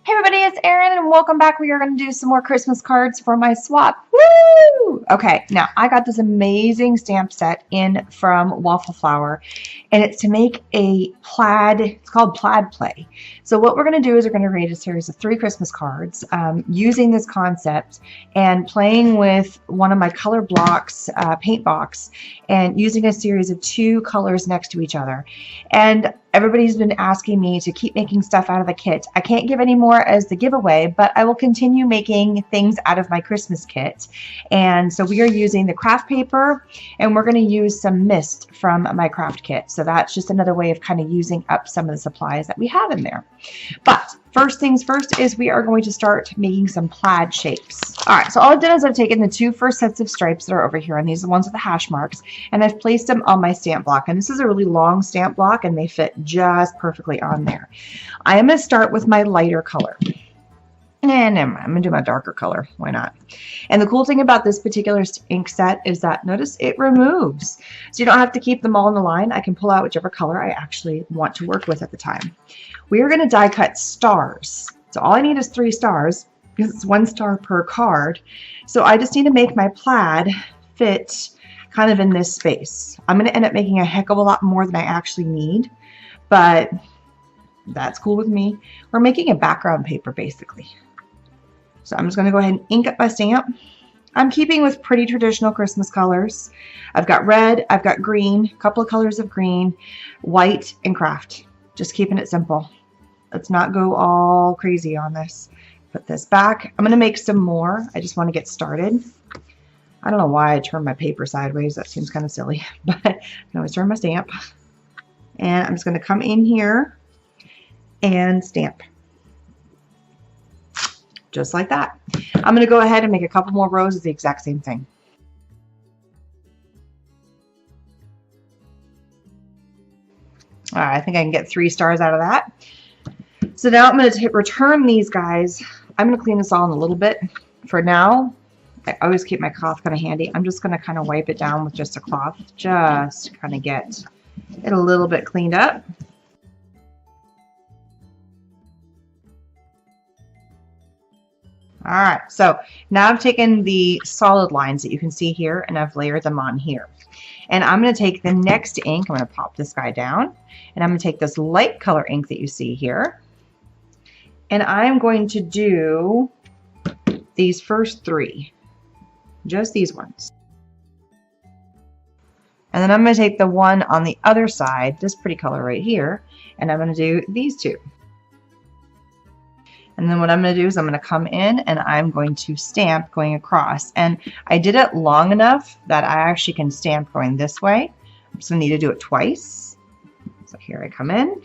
Hey everybody, it's Erin and welcome back. We are going to do some more Christmas cards for my swap. Woo! Okay, now I got this amazing stamp set in from Waffle Flower and it's to make a plaid, it's called Plaid Play. So what we're going to do is we're going to create a series of 3 Christmas cards using this concept and playing with one of my color blocks, paint box, and using a series of 2 colors next to each other. And everybody's been asking me to keep making stuff out of the kit. I can't give any more as the giveaway, but I will continue making things out of my Christmas kit. And so we are using the craft paper and we're going to use some mist from my craft kit. So that's just another way of kind of using up some of the supplies that we have in there. But first things first is we are going to start making some plaid shapes. All right, so all I've done is I've taken the 2 first sets of stripes that are over here, and these are the ones with the hash marks, and I've placed them on my stamp block. And this is a really long stamp block, and they fit just perfectly on there. I am going to start with my lighter color. And I'm going to do my darker color. Why not? And the cool thing about this particular ink set is that, notice, it removes. So you don't have to keep them all in the line. I can pull out whichever color I actually want to work with at the time. We are going to die cut stars. So all I need is 3 stars because it's 1 star per card. So I just need to make my plaid fit kind of in this space. I'm going to end up making a heck of a lot more than I actually need, but that's cool with me. We're making a background paper basically. So I'm just going to go ahead and ink up my stamp. I'm keeping with pretty traditional Christmas colors. I've got red, I've got green, a couple of colors of green, white, and craft. Just keeping it simple. Let's not go all crazy on this. Put this back. I'm going to make some more. I just want to get started. I don't know why I turned my paper sideways. That seems kind of silly, but I can always turn my stamp. And I'm just going to come in here and stamp. Just like that. I'm going to go ahead and make a couple more rows of the exact same thing. All right, I think I can get 3 stars out of that. So now I'm going to return these guys. I'm going to clean this all in a little bit. For now, I always keep my cloth kind of handy. I'm just going to kind of wipe it down with just a cloth. Just kind of get it a little bit cleaned up. All right, so now I've taken the solid lines that you can see here and I've layered them on here. And I'm going to take the next ink, I'm going to pop this guy down, and I'm going to take this light color ink that you see here, and I'm going to do these first 3, just these ones. And then I'm going to take the one on the other side, this pretty color right here, and I'm going to do these 2. And then what I'm going to do is I'm going to come in and I'm going to stamp going across. And I did it long enough that I actually can stamp going this way. I'm just going to need to do it twice. So here I come in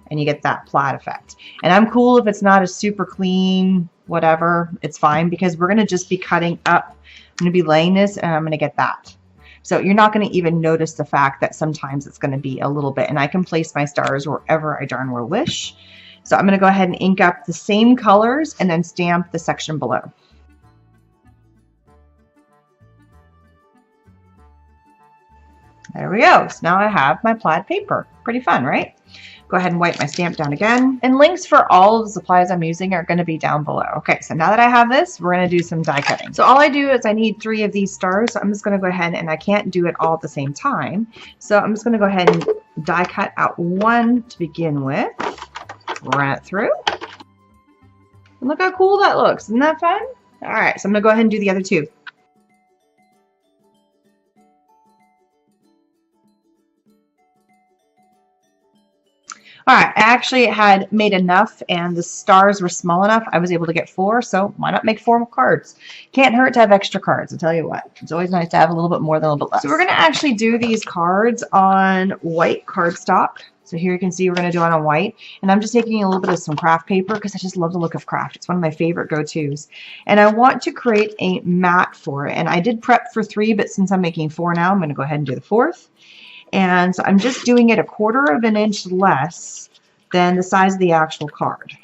and you get that plaid effect. And I'm cool if it's not a super clean, whatever, it's fine because we're going to just be cutting up. I'm going to be laying this and I'm going to get that. So you're not going to even notice the fact that sometimes it's going to be a little bit. And I can place my stars wherever I darn well wish. So I'm going to go ahead and ink up the same colors and then stamp the section below. There we go. So now I have my plaid paper. Pretty fun, right? Go ahead and wipe my stamp down again. And links for all of the supplies I'm using are going to be down below. Okay, so now that I have this, we're going to do some die cutting. So all I do is I need 3 of these stars. So I'm just going to go ahead and I can't do it all at the same time. So I'm just going to go ahead and die cut out 1 to begin with. Run it through. And look how cool that looks. Isn't that fun? All right, so I'm going to go ahead and do the other 2. All right, I actually had made enough and the stars were small enough. I was able to get 4, so why not make 4 cards? Can't hurt to have extra cards, I'll tell you what. It's always nice to have a little bit more than a little bit less. So we're going to actually do these cards on white cardstock. So here you can see we're going to do it on white. And I'm just taking a little bit of some craft paper because I just love the look of craft. It's one of my favorite go-tos. And I want to create a mat for it. And I did prep for 3, but since I'm making 4 now, I'm going to go ahead and do the 4th. And so I'm just doing it 1/4 of an inch less than the size of the actual card.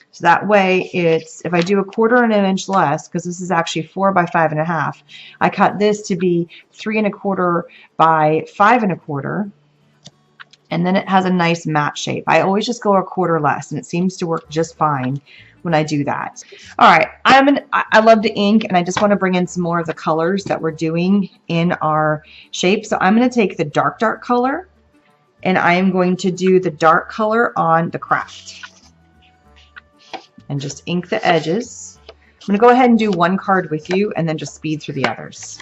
So that way it's, if I do 1/4 of an inch less, because this is actually 4 by 5.5, I cut this to be 3 1/4 by 5 1/4. And then it has a nice matte shape. I always just go a quarter less, and it seems to work just fine when I do that. All right, I love to ink, and I just want to bring in some more of the colors that we're doing in our shape. So I'm going to take the dark color, and I am going to do the dark color on the craft. And just ink the edges. I'm going to go ahead and do one card with you and then just speed through the others.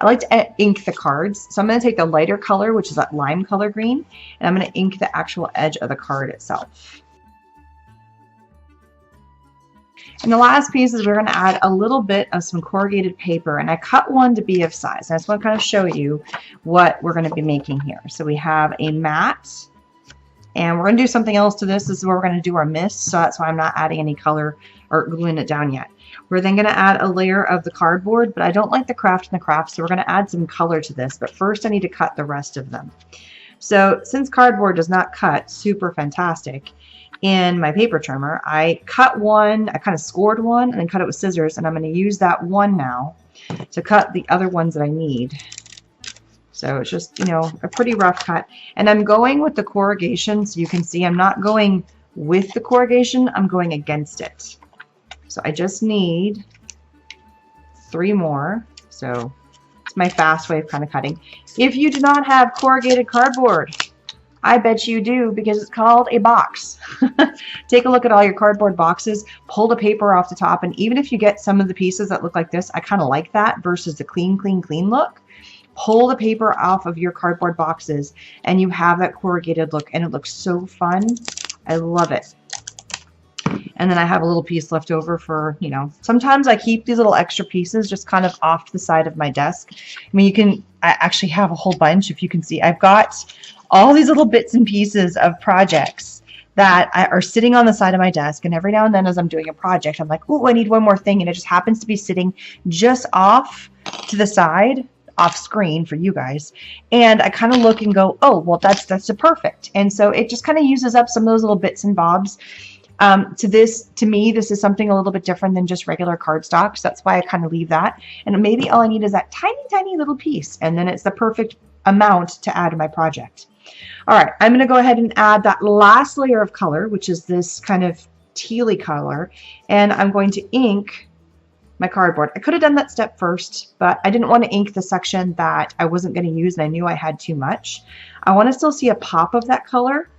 I like to ink the cards. So I'm going to take the lighter color, which is that lime color green, and I'm going to ink the actual edge of the card itself. And the last piece is we're going to add a little bit of some corrugated paper, and I cut one to be of size. And I just want to kind of show you what we're going to be making here. So we have a mat, and we're going to do something else to this. This is where we're going to do our mist, so that's why I'm not adding any color or gluing it down yet. We're then going to add a layer of the cardboard, but I don't like the craft in the craft, so we're going to add some color to this. But first I need to cut the rest of them. So since cardboard does not cut super fantastic in my paper trimmer, I cut one, I kind of scored one and then cut it with scissors, and I'm going to use that one now to cut the other ones that I need. So it's just, you know, a pretty rough cut. And I'm going with the corrugation, so you can see I'm not going with the corrugation, I'm going against it. So I just need 3 more. So it's my fast way of kind of cutting. If you do not have corrugated cardboard, I bet you do, because it's called a box. Take a look at all your cardboard boxes, pull the paper off the top, and even if you get some of the pieces that look like this, I kind of like that versus the clean, clean, clean look. Pull the paper off of your cardboard boxes and you have that corrugated look, and it looks so fun. I love it. And then I have a little piece left over for, you know, sometimes I keep these little extra pieces just kind of off to the side of my desk. I mean, I actually have a whole bunch. If you can see, I've got all these little bits and pieces of projects that are sitting on the side of my desk, and every now and then as I'm doing a project, I'm like, oh, I need one more thing, and it just happens to be sitting just off to the side, off screen for you guys, and I kind of look and go, oh, well, that's a perfect. And so it just kind of uses up some of those little bits and bobs. To me, this is something a little bit different than just regular cardstock, so that's why I kind of leave that. And maybe all I need is that tiny, tiny little piece, and then it's the perfect amount to add to my project. All right, I'm going to go ahead and add that last layer of color, which is this kind of tealy color, and I'm going to ink my cardboard. I could have done that step first, but I didn't want to ink the section that I wasn't going to use, and I knew I had too much. I want to still see a pop of that color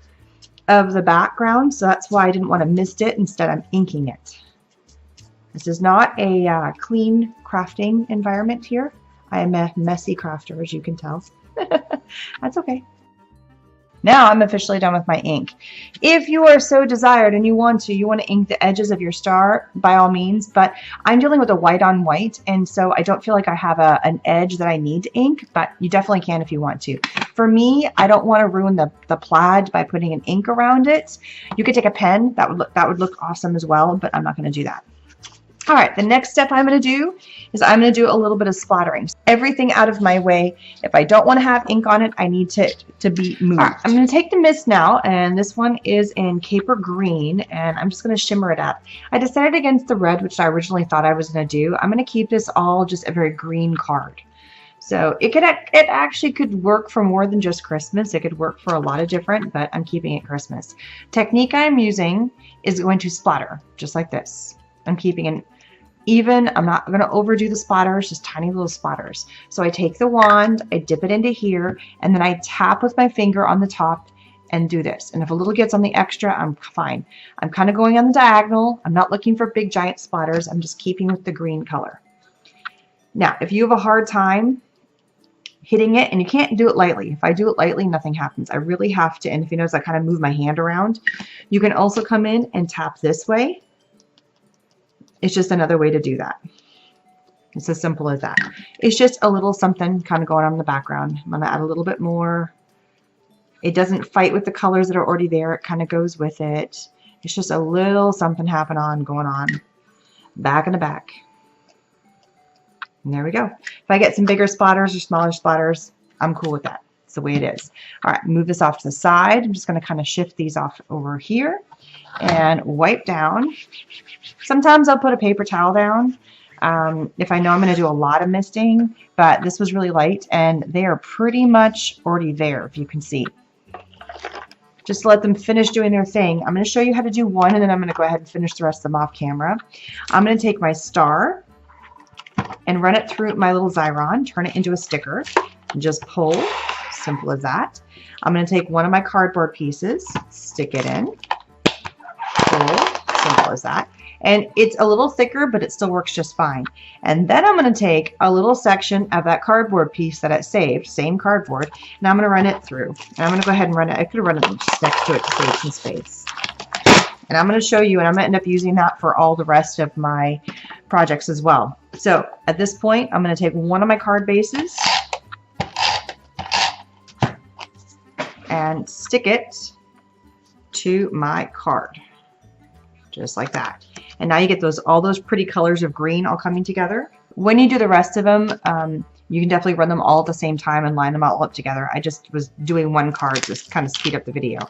of the background, so that's why I didn't want to mist it. Instead, I'm inking it. This is not a clean crafting environment here. I am a messy crafter, as you can tell. That's okay. Now I'm officially done with my ink. If you are so desired and you want to ink the edges of your star, by all means, but I'm dealing with a white on white, and so I don't feel like I have an edge that I need to ink, but you definitely can if you want to. For me, I don't want to ruin the plaid by putting an ink around it. You could take a pen, that would look awesome as well, but I'm not going to do that. All right, the next step I'm going to do is I'm going to do a little bit of splattering. Everything out of my way. If I don't want to have ink on it, I need to be moved. Right, I'm going to take the mist now, and this one is in Caper Green, and I'm just going to shimmer it up. I decided against the red, which I originally thought I was going to do. I'm going to keep this all just a very green card. So it actually could work for more than just Christmas. It could work for a lot of different, but I'm keeping it Christmas. Technique I'm using is going to splatter, just like this. I'm keeping it even. I'm not going to overdo the splatters, just tiny little splatters. So I take the wand, I dip it into here, and then I tap with my finger on the top and do this. And if a little gets on the extra, I'm fine. I'm kind of going on the diagonal. I'm not looking for big giant splatters. I'm just keeping with the green color. Now, if you have a hard time hitting it, and you can't do it lightly. If I do it lightly, nothing happens. I really have to, and if you notice, I kind of move my hand around. You can also come in and tap this way. It's just another way to do that. It's as simple as that. It's just a little something kind of going on in the background. I'm going to add a little bit more. It doesn't fight with the colors that are already there. It kind of goes with it. It's just a little something going on. Back in the back. And there we go. If I get some bigger splatters or smaller splatters, I'm cool with that. It's the way it is. All right, move this off to the side. I'm just going to kind of shift these off over here and wipe down. Sometimes I'll put a paper towel down. if I know I'm going to do a lot of misting, but this was really light and they are pretty much already there, if you can see. Just to let them finish doing their thing. I'm going to show you how to do one, and then I'm going to go ahead and finish the rest of them off camera. I'm going to take my star and run it through my little Xyron, turn it into a sticker, and just pull. Simple as that. I'm going to take one of my cardboard pieces, stick it in, pull. Simple as that. And it's a little thicker, but it still works just fine. And then I'm going to take a little section of that cardboard piece that I saved, same cardboard, and I'm going to run it through. And I'm going to go ahead and run it. I could have run it next to it to save some space. And I'm going to show you, and I'm going to end up using that for all the rest of my projects as well. So at this point, I'm going to take one of my card bases and stick it to my card. Just like that. And now you get all those pretty colors of green all coming together. When you do the rest of them, you can definitely run them all at the same time and line them all up together. I just was doing one card just to kind of speed up the video.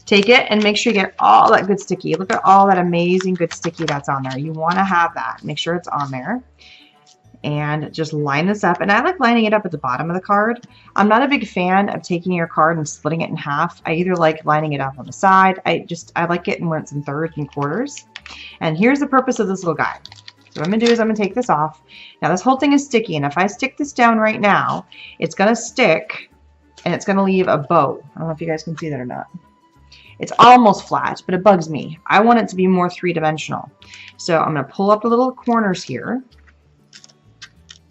Take it and make sure you get all that good sticky. Look at all that amazing good sticky that's on there. You want to have that. Make sure it's on there. And just line this up. And I like lining it up at the bottom of the card. I'm not a big fan of taking your card and splitting it in half. I either like lining it up on the side. I like it when it's in thirds and quarters. And here's the purpose of this little guy. So what I'm going to do is I'm going to take this off. Now this whole thing is sticky, and if I stick this down right now, it's going to stick and it's going to leave a bow. I don't know if you guys can see that or not. It's almost flat, but it bugs me. I want it to be more three-dimensional. So I'm going to pull up the little corners here,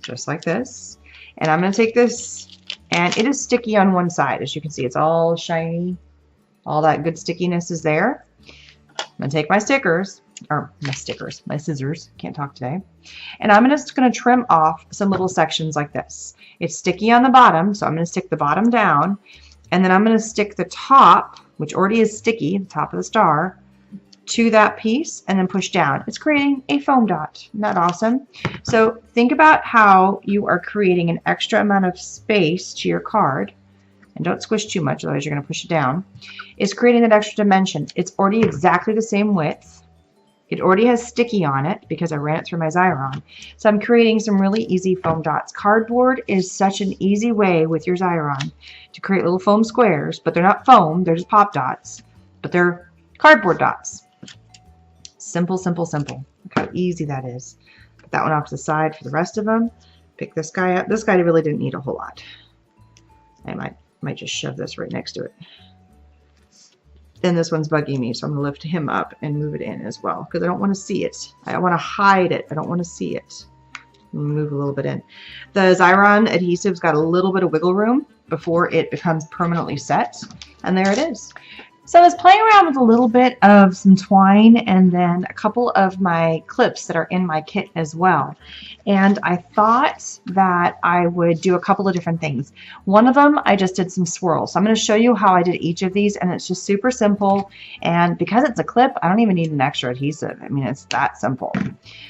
just like this. And I'm going to take this, and it is sticky on one side. As you can see, it's all shiny. All that good stickiness is there. I'm going to take my stickers, or my scissors, can't talk today, and I'm just going to trim off some little sections like this. It's sticky on the bottom, so I'm going to stick the bottom down, and then I'm going to stick the top, which already is sticky, the top of the star, to that piece and then push down. It's creating a foam dot. Isn't that awesome? So think about how you are creating an extra amount of space to your card. And don't squish too much, otherwise you're going to push it down. It's creating that extra dimension. It's already exactly the same width. It already has sticky on it because I ran it through my Xyron. So I'm creating some really easy foam dots. Cardboard is such an easy way with your Xyron to create little foam squares, but they're not foam, they're just pop dots, but they're cardboard dots. Simple, simple, simple. Look how easy that is. Put that one off to the side for the rest of them. Pick this guy up. This guy really didn't need a whole lot. I might just shove this right next to it. Then this one's bugging me, so I'm going to lift him up and move it in as well because I don't want to see it. I want to hide it. I don't want to see it. Move a little bit in. The Xyron adhesive's got a little bit of wiggle room before it becomes permanently set, and there it is. So I was playing around with a little bit of some twine and then a couple of my clips that are in my kit as well. And I thought that I would do a couple of different things. One of them, I just did some swirls. So I'm going to show you how I did each of these, and it's just super simple. And because it's a clip, I don't even need an extra adhesive. I mean, it's that simple.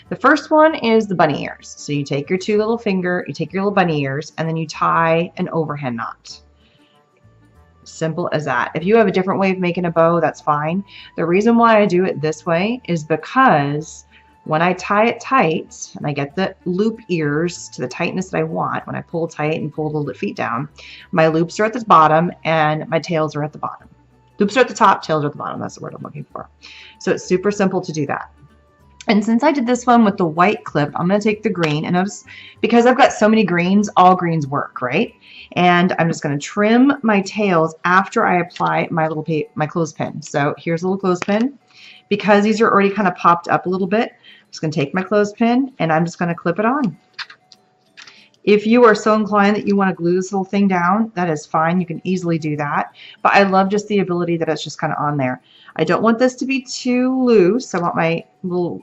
The first one is the bunny ears. So you take your two little finger, you take your little bunny ears, and then you tie an overhand knot. Simple as that. If you have a different way of making a bow, that's fine. The reason why I do it this way is because when I tie it tight and I get the loop ears to the tightness that I want, when I pull tight and pull the feet down, my loops are at the bottom and my tails are at the bottom. Loops are at the top, tails are at the bottom. That's the word I'm looking for. So it's super simple to do that. And since I did this one with the white clip, I'm going to take the green, and notice because I've got so many greens, all greens work, right? And I'm just going to trim my tails after I apply my clothespin. So here's a little clothespin. Because these are already kind of popped up a little bit, I'm just going to take my clothespin and I'm just going to clip it on. If you are so inclined that you want to glue this little thing down, that is fine. You can easily do that. But I love just the ability that it's just kind of on there. I don't want this to be too loose. I want my little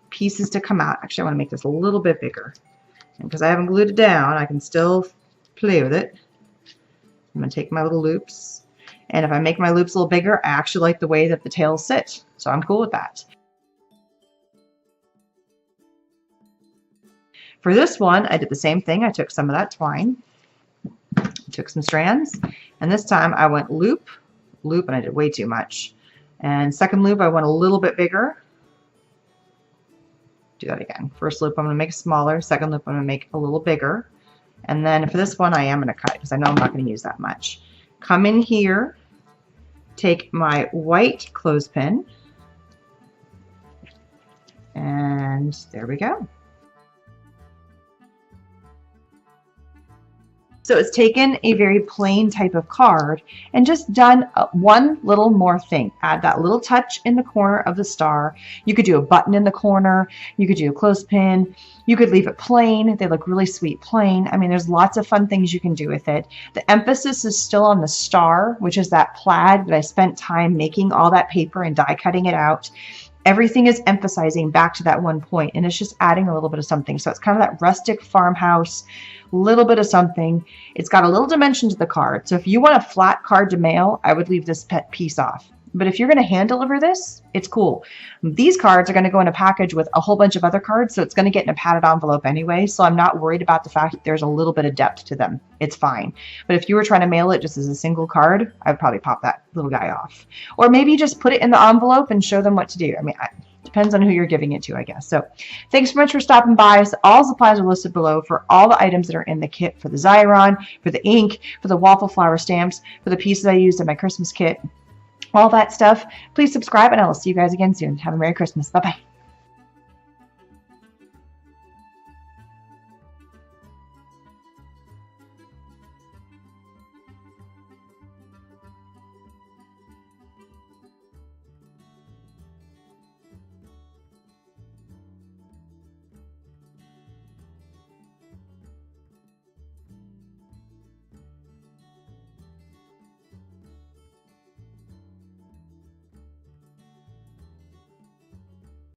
pieces to come out. Actually, I want to make this a little bit bigger. And because I haven't glued it down, I can still play with it. I'm going to take my little loops. And if I make my loops a little bigger, I actually like the way that the tails sit. So I'm cool with that. For this one, I did the same thing. I took some of that twine, took some strands, and this time I went loop, loop, and I did way too much. And second loop, I went a little bit bigger. do that again. First loop I'm going to make smaller, second loop I'm going to make a little bigger. And then for this one I am going to cut because I know I'm not going to use that much. Come in here, take my white clothespin, and there we go. So it's taken a very plain type of card and just done one little more thing. Add that little touch in the corner of the star. You could do a button in the corner. You could do a clothespin. You could leave it plain. They look really sweet plain. I mean, there's lots of fun things you can do with it. The emphasis is still on the star, which is that plaid that I spent time making all that paper and die cutting it out. Everything is emphasizing back to that one point, and it's just adding a little bit of something. So it's kind of that rustic farmhouse, little bit of something. It's got a little dimension to the card. So if you want a flat card to mail, I would leave this piece off. But if you're going to hand deliver this, it's cool. These cards are going to go in a package with a whole bunch of other cards, so it's going to get in a padded envelope anyway. So I'm not worried about the fact that there's a little bit of depth to them. It's fine. But if you were trying to mail it just as a single card, I'd probably pop that little guy off. Or maybe just put it in the envelope and show them what to do. I mean, depends on who you're giving it to, I guess. So thanks so much for stopping by. So all supplies are listed below for all the items that are in the kit, for the Xyron, for the ink, for the Waffle Flower stamps, for the pieces I used in my Christmas kit, all that stuff. Please subscribe, and I will see you guys again soon. Have a Merry Christmas. Bye-bye.